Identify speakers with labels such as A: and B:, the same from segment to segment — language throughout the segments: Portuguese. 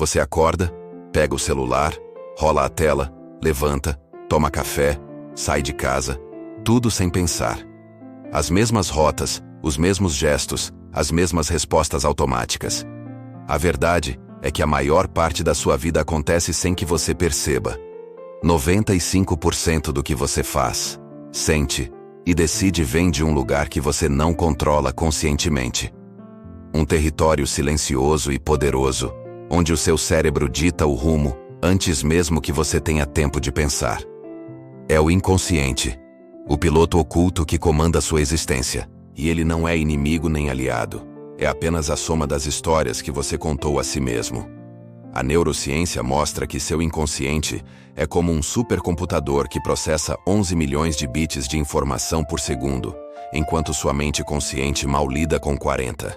A: Você acorda, pega o celular, rola a tela, levanta, toma café, sai de casa, tudo sem pensar. As mesmas rotas, os mesmos gestos, as mesmas respostas automáticas. A verdade é que a maior parte da sua vida acontece sem que você perceba. 95% do que você faz, sente e decide vem de um lugar que você não controla conscientemente. Um território silencioso e poderoso, onde o seu cérebro dita o rumo antes mesmo que você tenha tempo de pensar. É o inconsciente, o piloto oculto que comanda sua existência. E ele não é inimigo nem aliado. É apenas a soma das histórias que você contou a si mesmo. A neurociência mostra que seu inconsciente é como um supercomputador que processa 11 milhões de bits de informação por segundo, enquanto sua mente consciente mal lida com 40.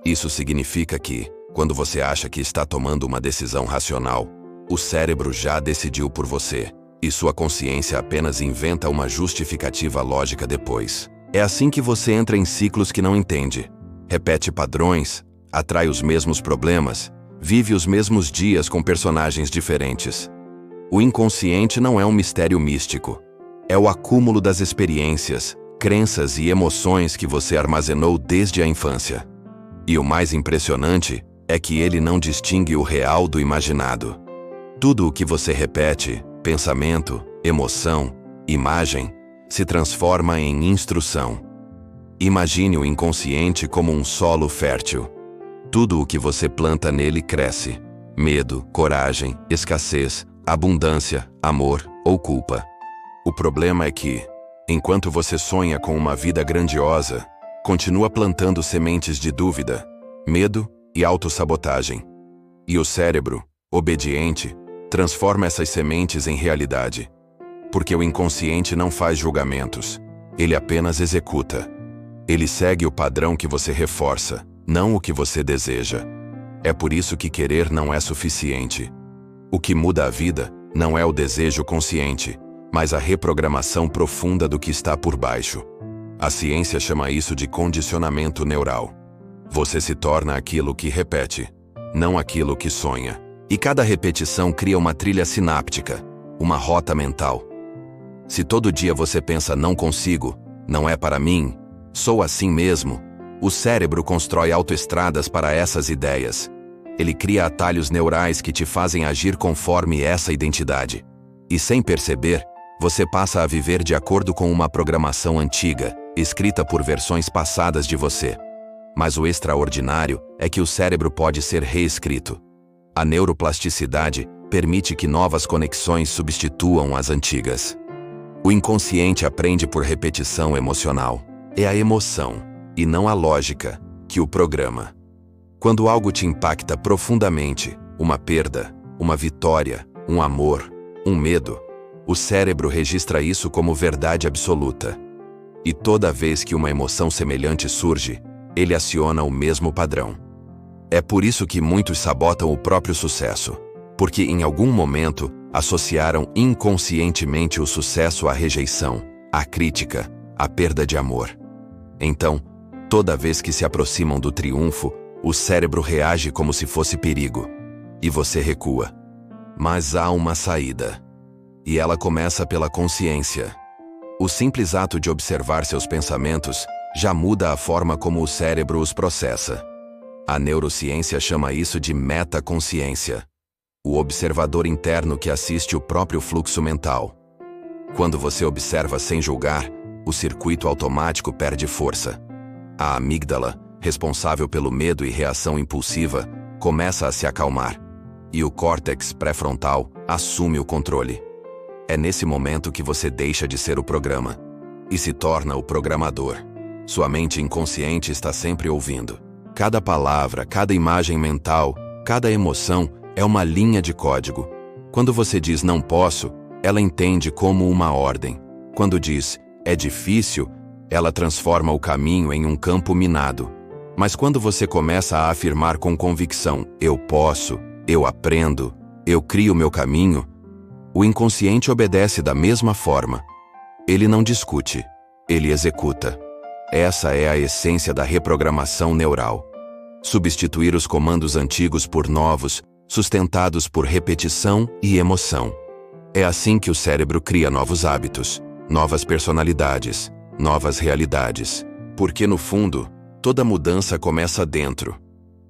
A: Isso significa que, quando você acha que está tomando uma decisão racional, o cérebro já decidiu por você, e sua consciência apenas inventa uma justificativa lógica depois. É assim que você entra em ciclos que não entende. Repete padrões, atrai os mesmos problemas, vive os mesmos dias com personagens diferentes. O inconsciente não é um mistério místico. É o acúmulo das experiências, crenças e emoções que você armazenou desde a infância. E o mais impressionante é que ele não distingue o real do imaginado. Tudo o que você repete, pensamento, emoção, imagem, se transforma em instrução. Imagine o inconsciente como um solo fértil. Tudo o que você planta nele cresce. Medo, coragem, escassez, abundância, amor ou culpa. O problema é que, enquanto você sonha com uma vida grandiosa, continua plantando sementes de dúvida, medo e autossabotagem. E o cérebro, obediente, transforma essas sementes em realidade. Porque o inconsciente não faz julgamentos, ele apenas executa. Ele segue o padrão que você reforça, não o que você deseja. É por isso que querer não é suficiente. O que muda a vida não é o desejo consciente, mas a reprogramação profunda do que está por baixo. A ciência chama isso de condicionamento neural. Você se torna aquilo que repete, não aquilo que sonha. E cada repetição cria uma trilha sináptica, uma rota mental. Se todo dia você pensa não consigo, não é para mim, sou assim mesmo, o cérebro constrói autoestradas para essas ideias. Ele cria atalhos neurais que te fazem agir conforme essa identidade. E sem perceber, você passa a viver de acordo com uma programação antiga, escrita por versões passadas de você. Mas o extraordinário é que o cérebro pode ser reescrito. A neuroplasticidade permite que novas conexões substituam as antigas. O inconsciente aprende por repetição emocional. É a emoção, e não a lógica, que o programa. Quando algo te impacta profundamente, uma perda, uma vitória, um amor, um medo, o cérebro registra isso como verdade absoluta. E toda vez que uma emoção semelhante surge, ele aciona o mesmo padrão. É por isso que muitos sabotam o próprio sucesso, porque em algum momento associaram inconscientemente o sucesso à rejeição, à crítica, à perda de amor. Então, toda vez que se aproximam do triunfo, o cérebro reage como se fosse perigo, e você recua. Mas há uma saída. E ela começa pela consciência. O simples ato de observar seus pensamentos já muda a forma como o cérebro os processa. A neurociência chama isso de metaconsciência. O observador interno que assiste o próprio fluxo mental. Quando você observa sem julgar, o circuito automático perde força. A amígdala, responsável pelo medo e reação impulsiva, começa a se acalmar. E o córtex pré-frontal assume o controle. É nesse momento que você deixa de ser o programa e se torna o programador. Sua mente inconsciente está sempre ouvindo. Cada palavra, cada imagem mental, cada emoção é uma linha de código. Quando você diz não posso, ela entende como uma ordem. Quando diz é difícil, ela transforma o caminho em um campo minado. Mas quando você começa a afirmar com convicção, eu posso, eu aprendo, eu crio meu caminho, o inconsciente obedece da mesma forma. Ele não discute, ele executa. Essa é a essência da reprogramação neural. Substituir os comandos antigos por novos sustentados por repetição e emoção. É assim que o cérebro cria novos hábitos, novas personalidades, novas realidades. Porque no fundo, toda mudança começa dentro.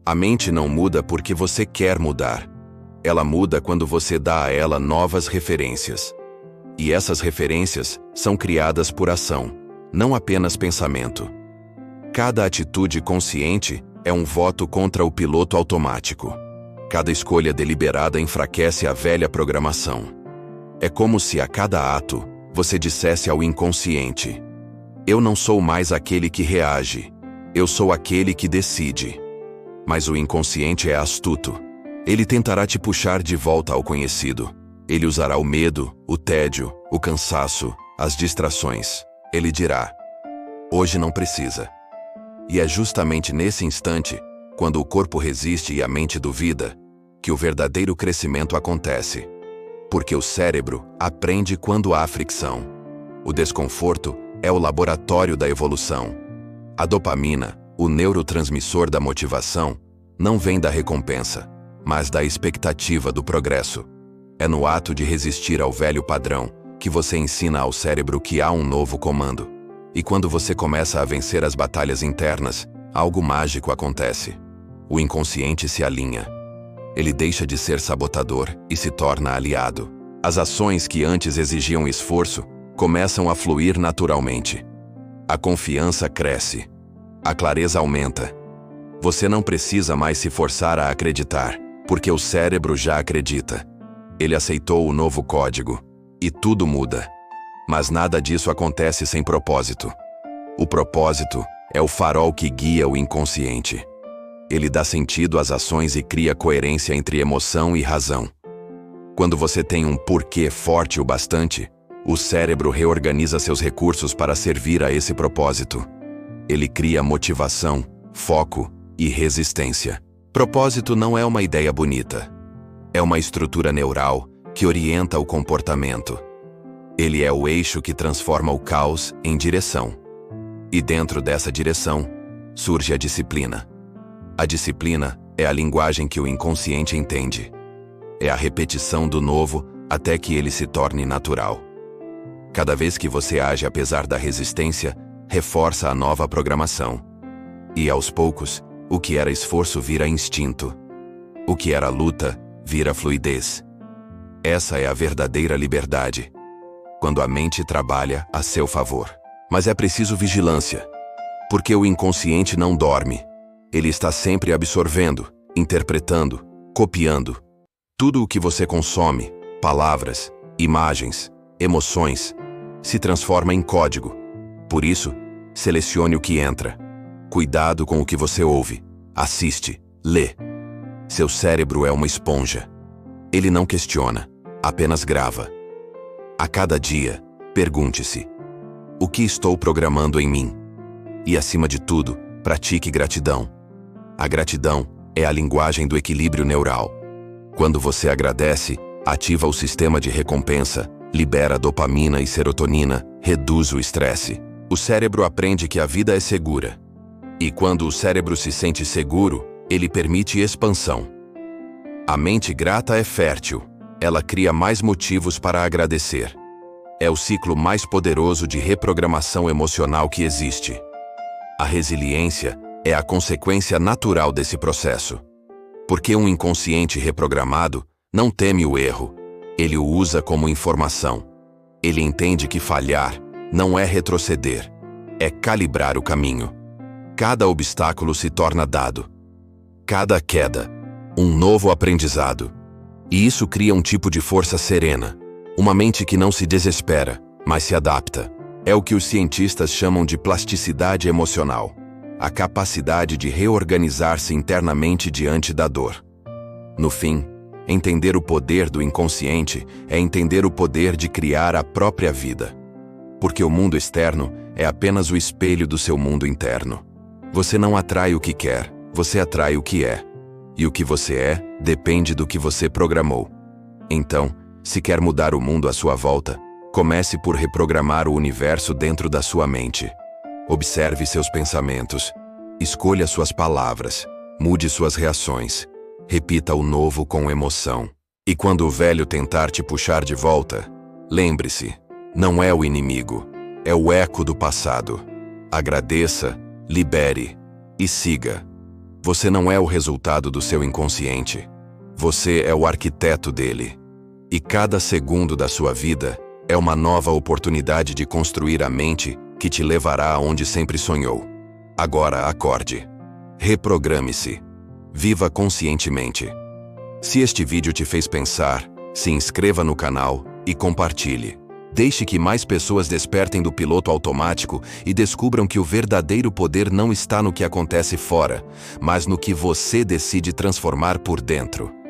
A: A mente não muda porque você quer mudar. Ela muda quando você dá a ela novas referências. E essas referências são criadas por ação, não apenas pensamento. Cada atitude consciente é um voto contra o piloto automático. Cada escolha deliberada enfraquece a velha programação. É como se a cada ato, você dissesse ao inconsciente: eu não sou mais aquele que reage, eu sou aquele que decide. Mas o inconsciente é astuto. Ele tentará te puxar de volta ao conhecido. Ele usará o medo, o tédio, o cansaço, as distrações. Ele dirá: hoje não precisa. E é justamente nesse instante, quando o corpo resiste e a mente duvida, que o verdadeiro crescimento acontece. Porque o cérebro aprende quando há fricção. O desconforto é o laboratório da evolução. A dopamina, o neurotransmissor da motivação, não vem da recompensa, mas da expectativa do progresso. É no ato de resistir ao velho padrão que você ensina ao cérebro que há um novo comando. E quando você começa a vencer as batalhas internas, algo mágico acontece. O inconsciente se alinha. Ele deixa de ser sabotador e se torna aliado. As ações que antes exigiam esforço começam a fluir naturalmente. A confiança cresce. A clareza aumenta. Você não precisa mais se forçar a acreditar, porque o cérebro já acredita. Ele aceitou o novo código. E tudo muda. Mas nada disso acontece sem propósito. O propósito é o farol que guia o inconsciente. Ele dá sentido às ações e cria coerência entre emoção e razão. Quando você tem um porquê forte o bastante, o cérebro reorganiza seus recursos para servir a esse propósito. Ele cria motivação, foco e resistência. Propósito não é uma ideia bonita. É uma estrutura neural que orienta o comportamento. Ele é o eixo que transforma o caos em direção. E dentro dessa direção, surge a disciplina. A disciplina é a linguagem que o inconsciente entende. É a repetição do novo até que ele se torne natural. Cada vez que você age apesar da resistência, reforça a nova programação. E aos poucos, o que era esforço vira instinto. O que era luta vira fluidez. Essa é a verdadeira liberdade. Quando a mente trabalha a seu favor. Mas é preciso vigilância. Porque o inconsciente não dorme. Ele está sempre absorvendo, interpretando, copiando. Tudo o que você consome, palavras, imagens, emoções, se transforma em código. Por isso, selecione o que entra. Cuidado com o que você ouve, assiste, lê. Seu cérebro é uma esponja. Ele não questiona, apenas grava. A cada dia, pergunte-se: o que estou programando em mim? E acima de tudo, pratique gratidão. A gratidão é a linguagem do equilíbrio neural. Quando você agradece, ativa o sistema de recompensa, libera dopamina e serotonina, reduz o estresse. O cérebro aprende que a vida é segura. E quando o cérebro se sente seguro, ele permite expansão. A mente grata é fértil. Ela cria mais motivos para agradecer. É o ciclo mais poderoso de reprogramação emocional que existe. A resiliência é a consequência natural desse processo. Porque um inconsciente reprogramado não teme o erro. Ele o usa como informação. Ele entende que falhar não é retroceder, é calibrar o caminho. Cada obstáculo se torna dado. Cada queda, um novo aprendizado. E isso cria um tipo de força serena. Uma mente que não se desespera, mas se adapta. É o que os cientistas chamam de plasticidade emocional. A capacidade de reorganizar-se internamente diante da dor. No fim, entender o poder do inconsciente é entender o poder de criar a própria vida. Porque o mundo externo é apenas o espelho do seu mundo interno. Você não atrai o que quer, você atrai o que é. E o que você é depende do que você programou. Então, se quer mudar o mundo à sua volta, comece por reprogramar o universo dentro da sua mente. Observe seus pensamentos. Escolha suas palavras. Mude suas reações. Repita o novo com emoção. E quando o velho tentar te puxar de volta, lembre-se, não é o inimigo, é o eco do passado. Agradeça, libere e siga. Você não é o resultado do seu inconsciente. Você é o arquiteto dele. E cada segundo da sua vida é uma nova oportunidade de construir a mente que te levará aonde sempre sonhou. Agora acorde. Reprograme-se. Viva conscientemente. Se este vídeo te fez pensar, se inscreva no canal e compartilhe. Deixe que mais pessoas despertem do piloto automático e descubram que o verdadeiro poder não está no que acontece fora, mas no que você decide transformar por dentro.